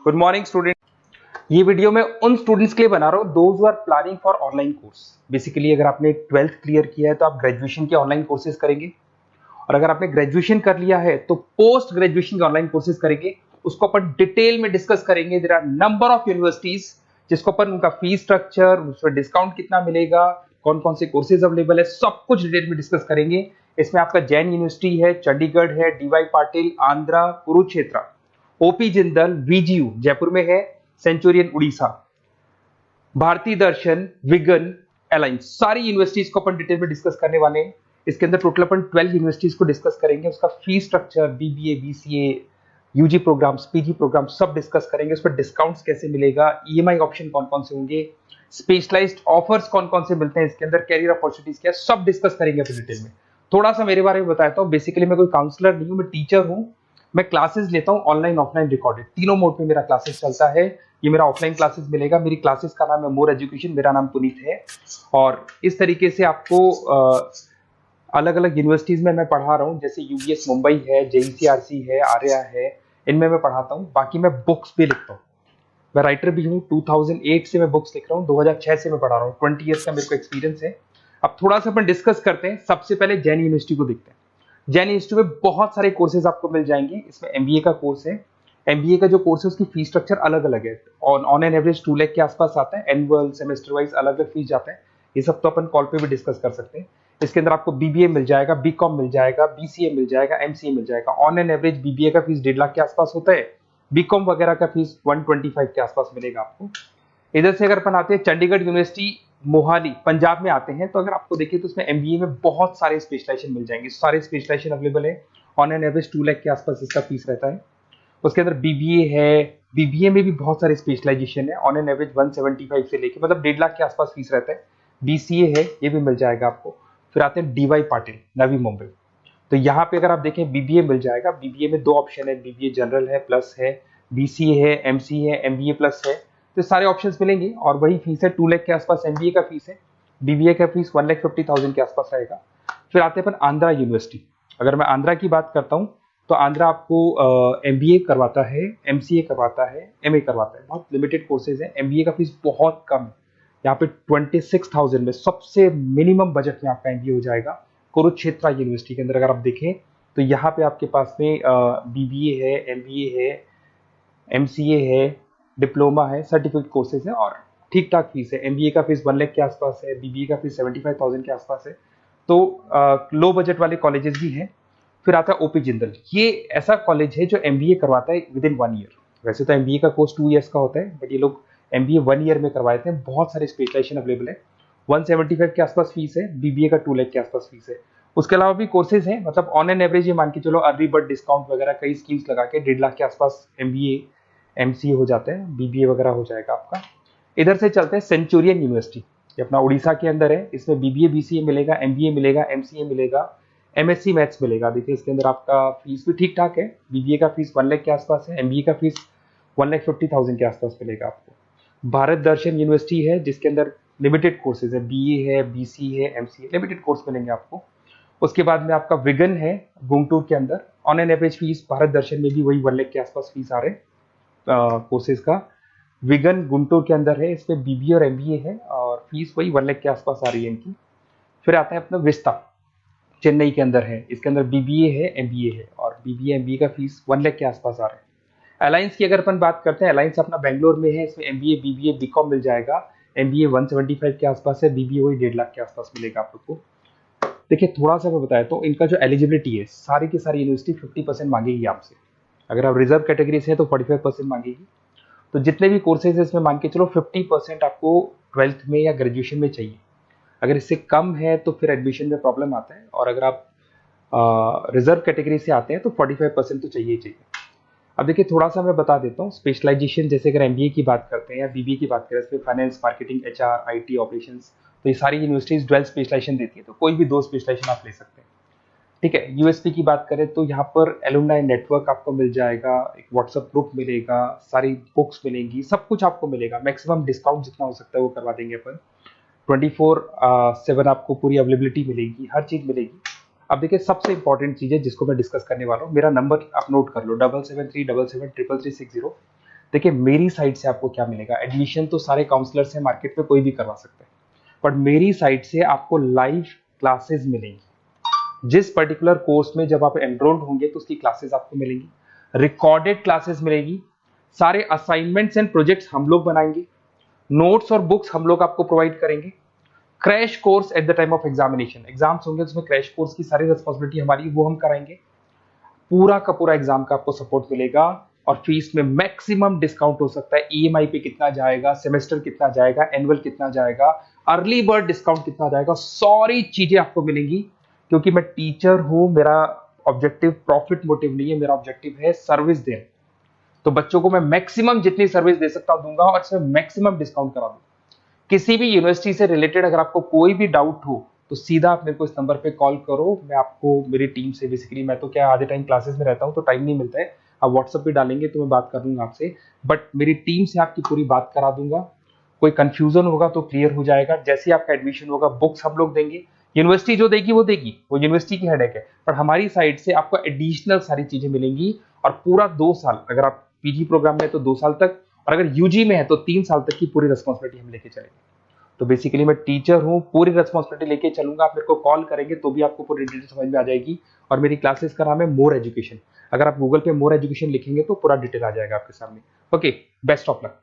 Good morning student. ये video मैं उन स्टूडेंट्स के लिए बना रहा हूँ those who are planning for online course. Basically अगर आपने 12th क्लियर किया है तो आप ग्रेजुएशन के ऑनलाइन कोर्सेज करेंगे, और अगर आपने ग्रेजुएशन कर लिया है तो पोस्ट ग्रेजुएशन के ऑनलाइन कोर्सेज करेंगे। उसको अपन डिटेल में डिस्कस करेंगे। There are number of universities जिसको अपन उनका फीस स्ट्रक्चर, उसमें डिस्काउंट कितना मिलेगा, कौन कौन से कोर्सेज अवेलेबल है, सब कुछ डिटेल में डिस्कस करेंगे। इसमें आपका जैन यूनिवर्सिटी है, चंडीगढ़ है, डीवाई पाटिल आंध्रा, कुरुक्षेत्र, ओपी जिंदल, वीजीयू जयपुर में है, सेंचुरियन उड़ीसा, भारतीय दर्शन, विगन, अलायंस, सारी यूनिवर्सिटीज को अपन डिटेल में डिस्कस करने वाले हैं। इसके अंदर टोटल अपन 12 यूनिवर्सिटीज को डिस्कस करेंगे। उसका fees structure, BBA, BCA, UG programs, PG program सब डिस्कस करेंगे। उस पर डिस्काउंट्स कैसे मिलेगा, ईएमआई ऑप्शन कौन कौन से होंगे, स्पेशलाइज्ड ऑफर्स कौन कौन से मिलते हैं इसके अंदर, कैरियर अपॉर्चुनिटीज क्या, सब डिस्कस करेंगे अपन डिटेल में। थोड़ा सा मेरे बारे में बताता हूँ। बेसिकली मैं कोई काउंसलर नहीं हूँ, मैं टीचर हूँ। मैं क्लासेस लेता हूँ ऑनलाइन ऑफलाइन रिकॉर्डेड, तीनों मोड पे मेरा क्लासेस चलता है। ये मेरा ऑफलाइन क्लासेस मिलेगा। मेरी क्लासेस का नाम है मोर एजुकेशन, मेरा नाम पुनीत है। और इस तरीके से आपको अलग अलग यूनिवर्सिटीज में मैं पढ़ा रहा हूँ, जैसे यूबीएस मुंबई है, जेईसीआरसी है, आर्या है, इनमें मैं पढ़ाता हूँ। बाकी मैं बुक्स भी लिखता हूँ, मैं राइटर भी हूँ। 2008 से मैं बुक्स लिख रहा हूँ, 2006 से मैं पढ़ा रहा हूँ, 20 ईयर्स का मेरे को एक्सपीरियंस है। अब थोड़ा सा अपन डिस्कस करते हैं। सबसे पहले जैन यूनिवर्सिटी को देखते हैं। जैन यूनिवर्सिटी में बहुत सारे कोर्सेज आपको मिल जाएंगे। इसमें एमबीए का कोर्स है। एमबीए का जो कोर्स है उसकी फीस स्ट्रक्चर अलग अलग है। ऑन एन एवरेज 2 लाख के आसपास आता है। एनुअल, सेमेस्टर वाइज अलग अलग फीस जाता है। ये सब तो अपन कॉल पे भी डिस्कस कर सकते हैं। इसके अंदर आपको बीबीए मिल जाएगा, बीकॉम मिल जाएगा, बीसीए मिल जाएगा, एमसीए मिल जाएगा। ऑन एन एवरेज बीबीए का फीस 1.5 लाख के आसपास होता है। बीकॉम वगैरह का फीस 125 के आसपास मिलेगा आपको। इधर से अगर अपन आते हैं चंडीगढ़ यूनिवर्सिटी मोहाली पंजाब में आते हैं, तो अगर आपको देखिए तो उसमें एमबीए में बहुत सारे स्पेशलाइजेशन मिल जाएंगे। सारे स्पेशलाइजेशन अवेलेबल है। ऑन एन एवरेज 2 लाख के आसपास इसका फीस रहता है। उसके अंदर बीबीए है, बीबीए में भी बहुत सारे स्पेशलाइजेशन है। ऑन एन एवरेज 175 से लेके मतलब 1.5 लाख के आसपास फीस रहता है। बीसीए है, ये भी मिल जाएगा आपको। फिर आते हैं डीवाई पाटिल, नवी मुंबई। तो यहाँ पे अगर आप देखें बीबीए मिल जाएगा। बीबीए में 2 ऑप्शन है, बीबीए जनरल है, प्लस है, बीसीए है, एमसीए है, एमबीए प्लस है। तो सारे ऑप्शंस मिलेंगे और वही फीस है 2 लाख के आसपास एमबीए का फीस है। बीबीए का फीस 1,50,000 के आसपास रहेगा। फिर आते हैं अपन आंध्रा यूनिवर्सिटी। अगर मैं आंध्रा की बात करता हूँ तो आंध्रा आपको एमबीए करवाता है, एमसीए करवाता है, एमए करवाता है। बहुत लिमिटेड कोर्सेज है। एमबीए का फीस बहुत कम है, यहाँ पे 26,000 में सबसे मिनिमम बजट में आपका एमबीए हो जाएगा। कुरुक्षेत्र यूनिवर्सिटी के अंदर अगर आप देखें तो यहाँ पे आपके पास में बीबीए है, एमबीए है, एमसीए है, डिप्लोमा है, सर्टिफिकेट कोर्सेज है और ठीक ठाक फीस है। एमबीए का फीस 1 लाख के आसपास है, बीबीए का फीस 75,000 के आसपास है। तो लो बजट वाले कॉलेजेस भी हैं। फिर आता है ओपी जिंदल। ये ऐसा कॉलेज है जो एमबीए करवाता है विद इन 1 ईयर। वैसे तो एमबीए का कोर्स 2 ईयर्स का होता है, बट ये लोग एमबीए 1 ईयर में करवाते हैं। बहुत सारे स्पेशलाइजेशन अवेलेबल है। 175 के आसपास फीस है, बीबीए का 2 लाख के आसपास फीस है। उसके अलावा भी कोर्सेज हैं, मतलब ऑन एन एवरेज ये मान के चलो अर्ली बर्ड डिस्काउंट वगैरह कई स्कीम्स लगा के 1.5 लाख के आसपास एमबीए, एमसीए हो जाता है, बीबीए वगैरह हो जाएगा आपका। इधर से चलते हैं सेंचुरियन यूनिवर्सिटी, ये अपना उड़ीसा के अंदर है। इसमें बीबीए, बीसीए मिलेगा, एमबीए मिलेगा, एमसीए मिलेगा, एमएससी मैथ्स मिलेगा। देखिए इसके अंदर आपका फीस भी ठीक ठाक है। बीबीए का फीस 1 लाख के आसपास है, एमबीए का फीस 1,50,000 के आसपास मिलेगा आपको। भारत दर्शन यूनिवर्सिटी है जिसके अंदर लिमिटेड कोर्सेज है, बीए है, बीसी है, एमसीए, लिमिटेड कोर्स मिलेंगे आपको। उसके बाद में आपका विगन है गुंटूर के अंदर। On an average fees Bharat Darshan में भी वही 1 लाख के आसपास फीस आ रहे कोर्सेज का। विगन गुंटूर के अंदर है, इसमें बीबीए और एमबीए है और फीस वही 1 लाख के आसपास आ रही है इनकी। फिर आता है अपना विस्ता, चेन्नई के अंदर है। इसके अंदर बीबीए है, एमबीए है और बीबीए एमबीए का फीस 1 लाख के आसपास आ रहा है। अलायंस की अगर अपन बात करते हैं, अलायंस अपना बेंगलोर में है। इसमें एमबीए, बीबीए, बीकॉम मिल जाएगा। एमबीए 175 के आसपास है, बीबीए वही 1.5 लाख के आसपास मिलेगा आप लोग को। देखिए थोड़ा सा मैं बताया तो इनका जो एलिजिबिलिटी है, सारी की सारी यूनिवर्सिटी 50% मांगेगी आपसे। अगर आप रिजर्व कैटेगरी से हैं तो 45% मांगेगी। तो जितने भी कोर्सेज है इसमें मान के चलो 50% आपको 12th में या ग्रेजुएशन में चाहिए। अगर इससे कम है तो फिर एडमिशन में प्रॉब्लम आता है, और अगर आप रिजर्व कैटेगरी से आते हैं तो 45% तो चाहिए ही चाहिए। अब देखिए थोड़ा सा मैं बता देता हूँ स्पेशलाइजेशन। जैसे अगर एमबीए की बात करते हैं या बीबीए की बात करें, इसमें finance, marketing, HR, IT, operations, तो ये सारी यूनिवर्सिटीज 12 स्पेशलाइजेशन देती है। तो कोई भी 2 स्पेशलाइजेशन आप ले सकते हैं, ठीक है। यूएसपी की बात करें तो यहाँ पर एलुमनाई नेटवर्क आपको मिल जाएगा, एक व्हाट्सएप ग्रुप मिलेगा, सारी बुक्स मिलेंगी, सब कुछ आपको मिलेगा। मैक्सिमम डिस्काउंट जितना हो सकता है वो करवा देंगे अपन। 24/7 आपको पूरी अवेलेबिलिटी मिलेगी, हर चीज मिलेगी। अब देखिए सबसे इंपॉर्टेंट चीज है जिसको मैं डिस्कस करने वाला हूँ, मेरा नंबर आप नोट कर लो, 7737773360। देखिए मेरी साइड से आपको क्या मिलेगा, एडमिशन तो सारे काउंसलर्स हैं मार्केट में, कोई भी करवा सकता है, बट मेरी साइड से आपको लाइव क्लासेस मिलेंगी। जिस पर्टिकुलर कोर्स में जब आप एनरोल्ड होंगे तो उसकी क्लासेस आपको मिलेंगी, रिकॉर्डेड क्लासेस मिलेगी, सारे असाइनमेंट्स एंड प्रोजेक्ट्स हम लोग बनाएंगे, नोट्स और बुक्स हम लोग आपको प्रोवाइड करेंगे, crash course at the time of examination, exams होंगे तो उसमें क्रैश कोर्स की सारी रिस्पॉन्सिबिलिटी हमारी, वो हम कराएंगे, पूरा का पूरा एग्जाम का आपको सपोर्ट मिलेगा, और फीस में मैक्सिमम डिस्काउंट हो सकता है, ईएमआई पे कितना जाएगा, सेमेस्टर कितना जाएगा, एनुअल कितना जाएगा, अर्ली बर्ड डिस्काउंट कितना जाएगा, सारी चीजें आपको मिलेंगी। क्योंकि मैं टीचर हूं, मेरा ऑब्जेक्टिव प्रॉफिट मोटिव नहीं है, मेरा ऑब्जेक्टिव है सर्विस देना। तो बच्चों को मैं मैक्सिमम जितनी सर्विस दे सकता हूं दूंगा, और इसमें मैक्सिमम डिस्काउंट करा दूंगा। किसी भी यूनिवर्सिटी से रिलेटेड अगर आपको कोई भी डाउट हो तो सीधा आप मेरे को इस नंबर पे कॉल करो, मैं आपको मेरी टीम से, बेसिकली मैं तो क्या आधे टाइम क्लासेस में रहता हूँ तो टाइम नहीं मिलता है, आप व्हाट्सएप पे डालेंगे तो मैं बात कर लूंगा आपसे, बट मेरी टीम से आपकी पूरी बात करा दूंगा। कोई कंफ्यूजन होगा तो क्लियर हो जाएगा, जैसे ही आपका एडमिशन होगा बुक्स हम लोग देंगे, यूनिवर्सिटी जो देगी वो देगी, वो यूनिवर्सिटी की हेडेक है, पर हमारी साइड से आपको एडिशनल सारी चीजें मिलेंगी। और पूरा 2 साल, अगर आप पीजी प्रोग्राम में है तो 2 साल तक, और अगर यूजी में है तो 3 साल तक की पूरी रिस्पॉन्सिबिलिटी हम लेके चलेंगे। तो बेसिकली मैं टीचर हूँ, पूरी रिस्पॉन्सिबिलिटी लेके चलूंगा, आप मेरे को कॉल करेंगे तो भी आपको पूरी डिटेल समझ में आ जाएगी। और मेरी क्लासेस का नाम है मोर एजुकेशन, अगर आप गूगल पे मोर एजुकेशन लिखेंगे तो पूरा डिटेल आ जाएगा आपके सामने। Okay, best of luck.